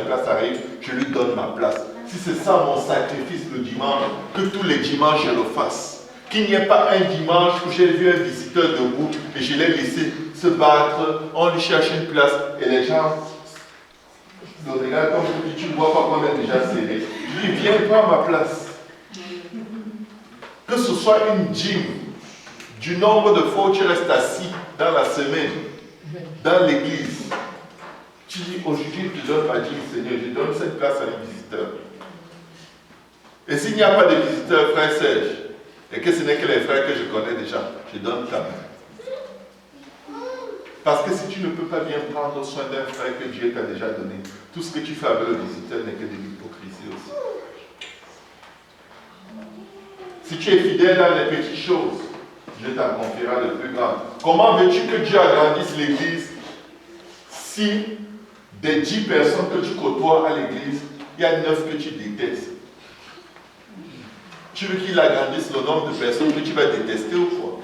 place arrive, je lui donne ma place. Si c'est ça mon sacrifice le dimanche, que tous les dimanches je le fasse. Qu'il n'y ait pas un dimanche où j'ai vu un visiteur debout et je l'ai laissé se battre, on lui cherche une place et les gens le regardent comme si tu ne vois pas qu'on est déjà serré. Je dis, viens prendre ma place. Que ce soit une gym, du nombre de fois où tu restes assis dans la semaine, dans l'église. Tu dis, aujourd'hui, je donne ma gym, Seigneur, je donne cette place à un visiteur. Et s'il n'y a pas de visiteur, frère Serge, et que ce n'est que les frères que je connais déjà, je donne ta main. Parce que si tu ne peux pas bien prendre soin d'un frère que Dieu t'a déjà donné, tout ce que tu fais avec le visiteur n'est que de l'hypocrisie aussi. Si tu es fidèle dans les petites choses, Dieu t'en confiera de plus grandes. Comment veux-tu que Dieu agrandisse l'église si des 10 personnes que tu côtoies à l'église, il y a 9 que tu détestes? Tu veux qu'il agrandisse le nombre de personnes que tu vas détester ou quoi?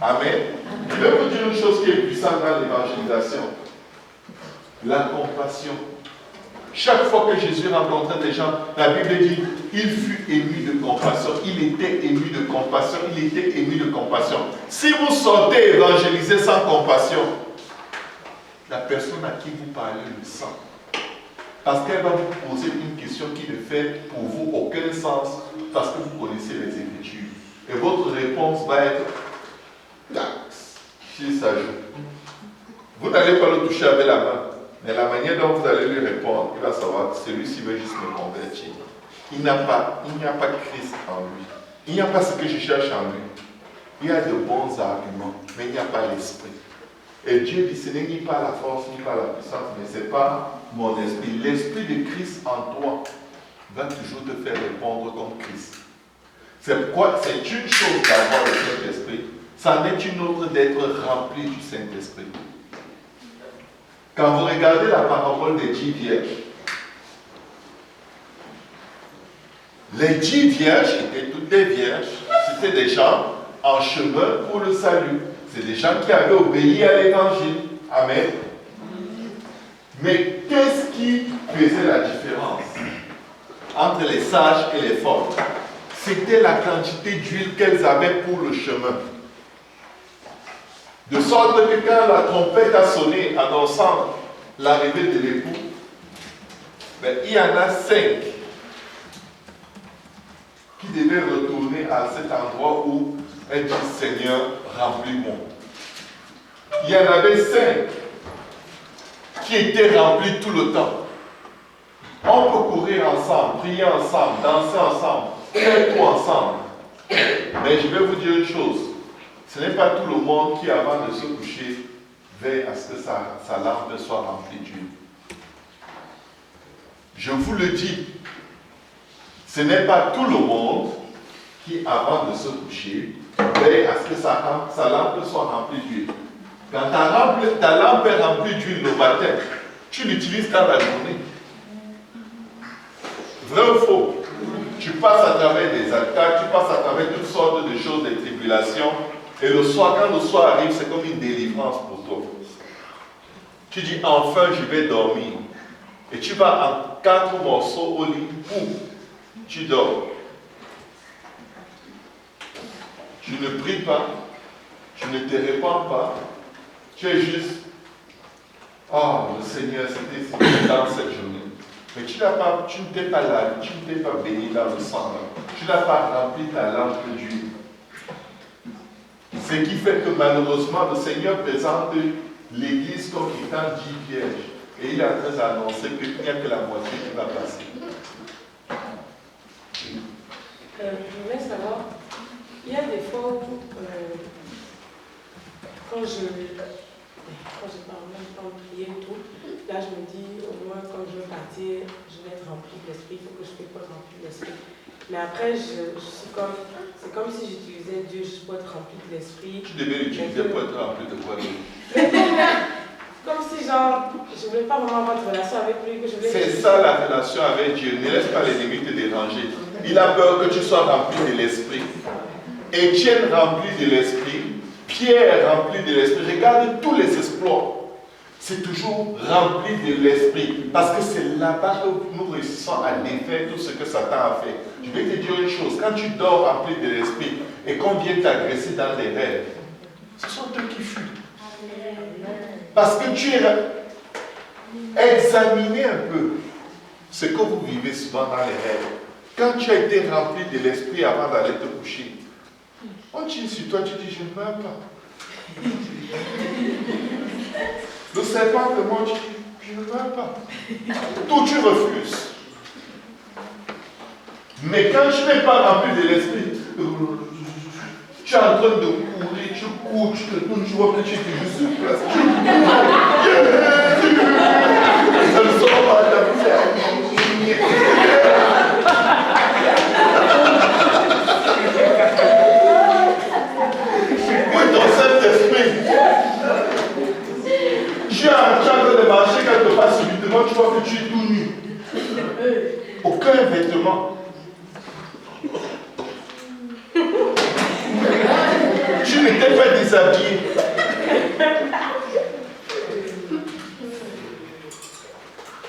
Amen. Je vais vous dire une chose qui est puissante dans l'évangélisation. La compassion. Chaque fois que Jésus rencontrait des gens, la Bible dit, il fut ému de compassion. Il était ému de compassion. Il était ému de compassion. Si vous sortez évangéliser sans compassion, la personne à qui vous parlez le sent. Parce qu'elle va vous poser une question qui ne fait pour vous aucun sens, parce que vous connaissez les Écritures. Et votre réponse va être, si ça joue. Vous n'allez pas le toucher avec la main. Mais la manière dont vous allez lui répondre, il va savoir que celui-ci veut juste me convertir. Il n'y a pas Christ en lui. Il n'y a pas ce que je cherche en lui. Il y a de bons arguments, mais il n'y a pas l'esprit. Et Dieu dit, ce n'est ni pas la force, ni pas la puissance, mais ce n'est pas mon esprit. L'esprit de Christ en toi va toujours te faire répondre comme Christ. C'est une chose d'avoir le Saint-Esprit, ça en est une autre d'être rempli du Saint-Esprit. Quand vous regardez la parabole des 10 vierges, les 10 vierges étaient toutes des vierges, c'était des gens en chemin pour le salut. C'est des gens qui avaient obéi à l'évangile. Amen. Mais qu'est-ce qui faisait la différence entre les sages et les folles? C'était la quantité d'huile qu'elles avaient pour le chemin. De sorte que quand la trompette a sonné annonçant l'arrivée de l'époux, il y en a 5 qui devaient retourner à cet endroit où elles disent, Seigneur, remplis-moi. Il y en avait 5 qui étaient remplis tout le temps. On peut courir ensemble, prier ensemble, danser ensemble, faire tout ensemble. Mais je vais vous dire une chose. Ce n'est pas tout le monde qui, avant de se coucher, veille à ce que sa lampe soit remplie d'huile. Je vous le dis, ce n'est pas tout le monde qui, avant de se coucher, veille à ce que sa lampe soit remplie d'huile. Quand ta lampe est remplie d'huile le matin, tu l'utilises dans la journée. Vrai ou faux? Tu passes à travers des attaques, tu passes à travers toutes sortes de choses, des tribulations. Et le soir, quand le soir arrive, c'est comme une délivrance pour toi. Tu dis, enfin, je vais dormir. Et tu vas en 4 morceaux au lit, boum, tu dors. Tu ne pries pas, tu ne te répands pas, tu es juste, oh, le Seigneur, c'était dans cette journée. Mais tu ne t'es pas lavé, tu ne t'es pas béni dans le sang. Tu n'as pas rempli ta lampe d'huile. Ce qui fait que malheureusement, le Seigneur présente l'Église comme étant 10 vierges. Et il est en train d'annoncer qu'il n'y a que la moitié qui va passer. Je voulais savoir, il y a des fois où, quand je parle même pas de prier et tout, là je me dis, au moins quand je veux partir, je vais être rempli de l'esprit, il faut que je sois pas rempli de l'esprit. Mais après, c'est comme si j'utilisais Dieu juste pour être rempli de l'esprit. Tu devais l'utiliser pour être rempli de quoi? Comme si genre, je ne voulais pas vraiment avoir de relation avec lui. C'est ça la relation avec Dieu. Ne laisse pas l'ennemi te déranger. Il a peur que tu sois rempli de l'esprit. Étienne rempli de l'esprit. Pierre rempli de l'esprit. Regarde tous les exploits. c'est toujours rempli de l'esprit. Parce que c'est là-bas que nous réussissons à défaire tout ce que Satan a fait. Je vais te dire une chose, quand tu dors rempli de l'esprit et qu'on vient t'agresser dans les rêves, ce sont eux qui fuient. Parce que tu es examiné un peu ce que vous vivez souvent dans les rêves. Quand tu as été rempli de l'esprit avant d'aller te coucher, on tire sur toi, tu dis je ne meurs pas. Le serpent te montre, tu dis je ne meurs pas. Tout tu refuses. Mais quand tu n'es pas rempli de l'esprit, tu es en train de courir, tu cours, tu te tournes, tu vois que tu es juste sur place. Ça ne sort pas de ta bouche. Où est ton Saint-Esprit? Tu es en train de marcher quelque part subitement, tu vois que tu es tout nu. Aucun vêtement. Tu n'étais pas déshabillé.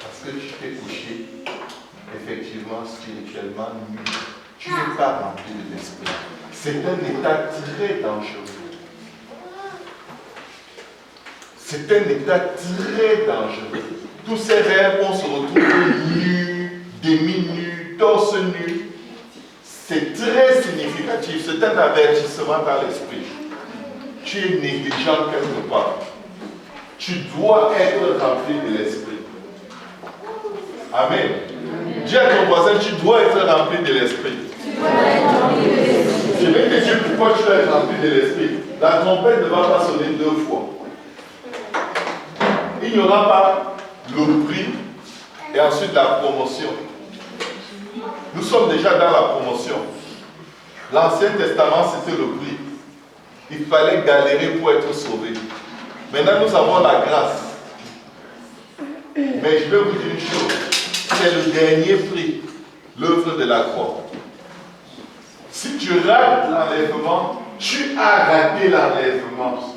Parce que tu t'es couché, effectivement, spirituellement nu. Tu n'es pas rempli de l'esprit. C'est un état très dangereux. C'est un état très dangereux. Tous ces rêves, on se retrouve nus, demi-nus, torse nu. C'est très significatif. C'est un avertissement dans l'esprit. Tu es négligent quelque part. Tu dois être rempli de l'esprit. Amen. Dis à ton voisin, tu dois être rempli de l'esprit. Je vais te dire pourquoi tu dois être rempli de l'esprit. La trompette ne va pas sonner 2 fois. Il n'y aura pas le prix et ensuite la promotion. Nous sommes déjà dans la promotion. L'Ancien Testament, c'était le prix. Il fallait galérer pour être sauvé. Maintenant, nous avons la grâce. Mais je vais vous dire une chose. C'est le dernier prix, l'œuvre de la croix. Si tu rates l'enlèvement, tu as raté l'enlèvement.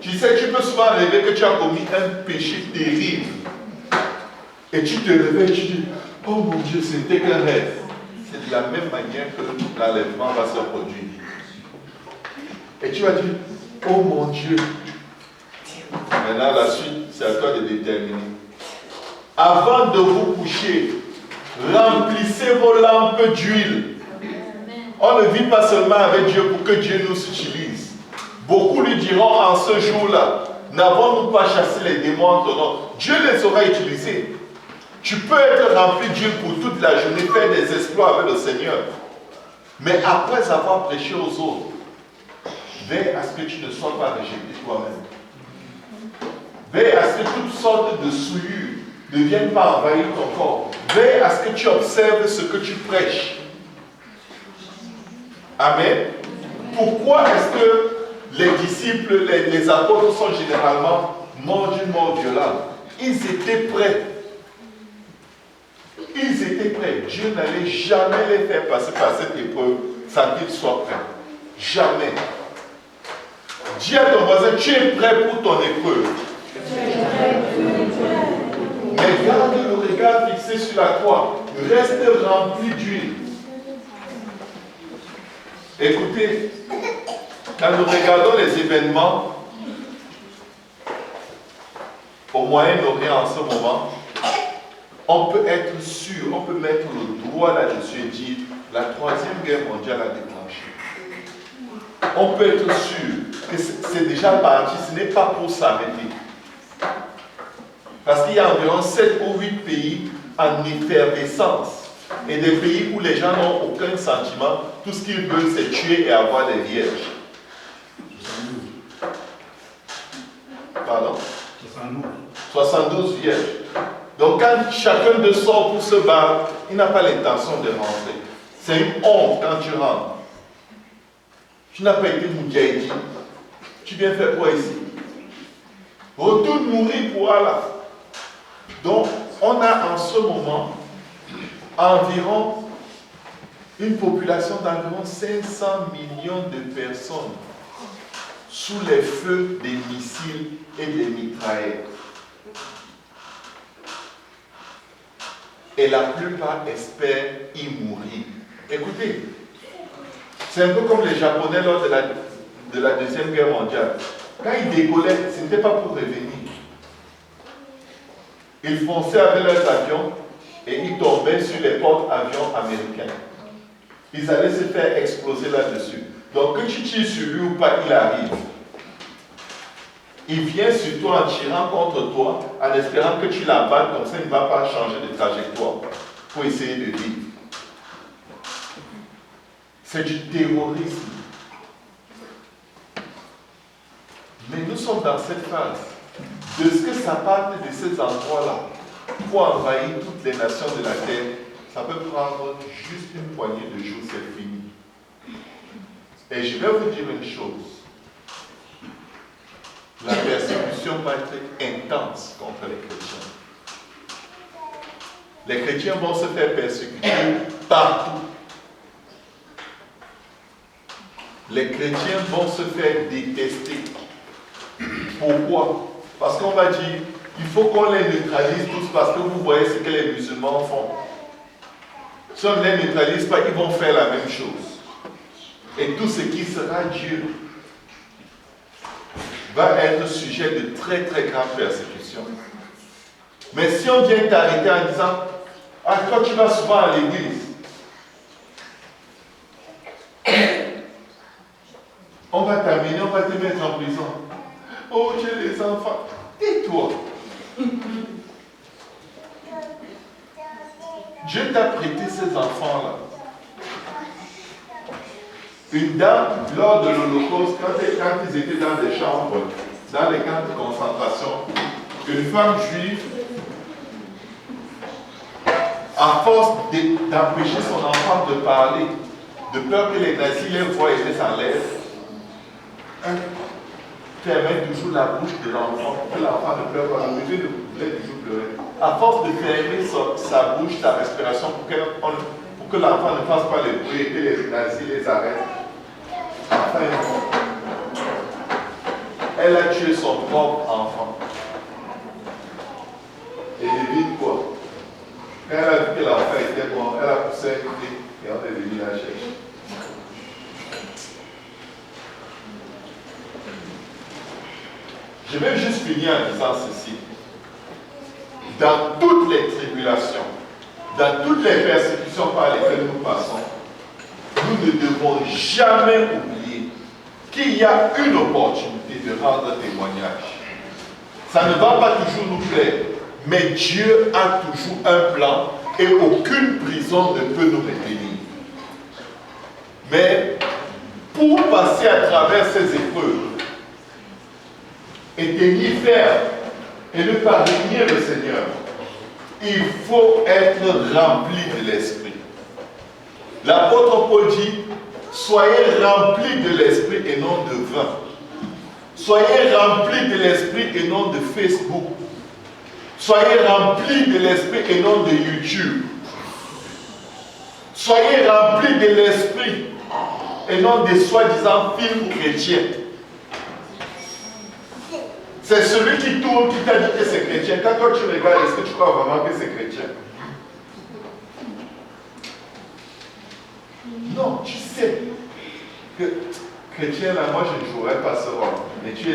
Tu sais, tu peux souvent rêver que tu as commis un péché terrible. Et tu te réveilles, tu dis, oh mon Dieu, c'était qu'un rêve. C'est de la même manière que l'enlèvement va se produire. Et tu vas dire, oh mon Dieu. Maintenant, la suite, c'est à toi de déterminer. Avant de vous coucher, remplissez vos lampes d'huile. On ne vit pas seulement avec Dieu pour que Dieu nous utilise. Beaucoup lui diront en ce jour-là, n'avons-nous pas chassé les démons en ton nom? Dieu les aura utilisés. Tu peux être rempli d'huile pour toute la journée, faire des exploits avec le Seigneur. Mais après avoir prêché aux autres, veille à ce que tu ne sois pas rejeté toi-même. Veille à ce que toutes sortes de souillures ne viennent pas envahir ton corps. Veille à ce que tu observes ce que tu prêches. Amen. Pourquoi est-ce que les disciples, les apôtres sont généralement morts d'une mort violente? Ils étaient prêts. Ils étaient prêts. Dieu n'allait jamais les faire passer par cette épreuve sans qu'ils soient prêts. Jamais. Dis à ton voisin, tu es prêt pour ton épreuve. Mais garde le regard fixé sur la croix. Reste rempli d'huile. Écoutez, quand nous regardons les événements au Moyen-Orient en ce moment, on peut être sûr, on peut mettre le doigt là-dessus et dire la 3e guerre mondiale a déclenché. On peut être sûr que c'est déjà parti, ce n'est pas pour s'arrêter. Parce qu'il y a environ 7 ou 8 pays en effervescence. Et des pays où les gens n'ont aucun sentiment, tout ce qu'ils veulent c'est tuer et avoir des vierges. Pardon? 72 vierges. Donc quand chacun de sort pour se battre, il n'a pas l'intention de rentrer. C'est une honte quand tu rentres. Tu n'as pas été moudjaïdi. Tu viens faire quoi ici? Retourne mourir pour Allah. Donc on a en ce moment environ une population d'environ 500 millions de personnes sous les feux des missiles et des mitraillettes. Et la plupart espèrent y mourir. Écoutez, c'est un peu comme les Japonais lors de la Deuxième Guerre mondiale. Quand ils décollaient, ce n'était pas pour revenir. Ils fonçaient avec leurs avions et ils tombaient sur les porte-avions américains. Ils allaient se faire exploser là-dessus. Donc que tu tires sur lui ou pas, il arrive. Il vient sur toi en tirant contre toi, en espérant que tu l'abattes, comme ça il ne va pas changer de trajectoire pour essayer de vivre. C'est du terrorisme. Mais nous sommes dans cette phase. De ce que ça parte de ces endroits-là, pour envahir toutes les nations de la terre, ça peut prendre juste une poignée de jours, c'est fini. Et je vais vous dire une chose. La persécution va être intense contre les chrétiens. Les chrétiens vont se faire persécuter partout. Les chrétiens vont se faire détester. Pourquoi? Parce qu'on va dire, il faut qu'on les neutralise tous parce que vous voyez ce que les musulmans font. Si on ne les neutralise pas, ils vont faire la même chose. Et tout ce qui sera Dieu va être sujet de très très grandes persécutions. Mais si on vient t'arrêter en disant, ah, toi tu vas souvent à l'église, on va t'amener, on va te mettre en prison. Oh, j'ai les enfants. Tais-toi. Dieu t'a prêté ces enfants-là. Une dame, lors de l'Holocauste, quand ils étaient dans des chambres, dans les camps de concentration, une femme juive, à force d'empêcher son enfant de parler, de peur que les nazis les voient et les enlèvent, fermait toujours la bouche de l'enfant pour que l'enfant ne pleure pas. Le bébé ne voulait toujours pleurer. À force de fermer sa bouche, sa respiration, pour que l'enfant ne fasse pas les bruits et que les nazis les arrêtent. Enfin, elle a tué son propre enfant. Et devine quoi? Quand elle a vu que l'enfant était mort, elle a poussé un cri et on est venu la chercher. Je vais juste finir en disant ceci. Dans toutes les tribulations, dans toutes les persécutions par lesquelles nous passons, nous ne devons jamais oublier qu'il y a une opportunité de rendre témoignage. Ça ne va pas toujours nous plaire, mais Dieu a toujours un plan et aucune prison ne peut nous retenir. Mais pour passer à travers ces épreuves, et tenir ferme et ne pas renier le Seigneur, il faut être rempli de l'Esprit. L'apôtre Paul dit, soyez remplis de l'Esprit et non de vin. Soyez remplis de l'Esprit et non de Facebook. Soyez remplis de l'Esprit et non de YouTube. Soyez remplis de l'Esprit et non des soi-disant films chrétiens. C'est celui qui tourne qui t'a dit que c'est chrétien. Quand toi tu regardes, est-ce que tu crois vraiment que c'est chrétien? Non, tu sais que chrétien, là, moi je ne jouerai pas ce rôle. Mais tu es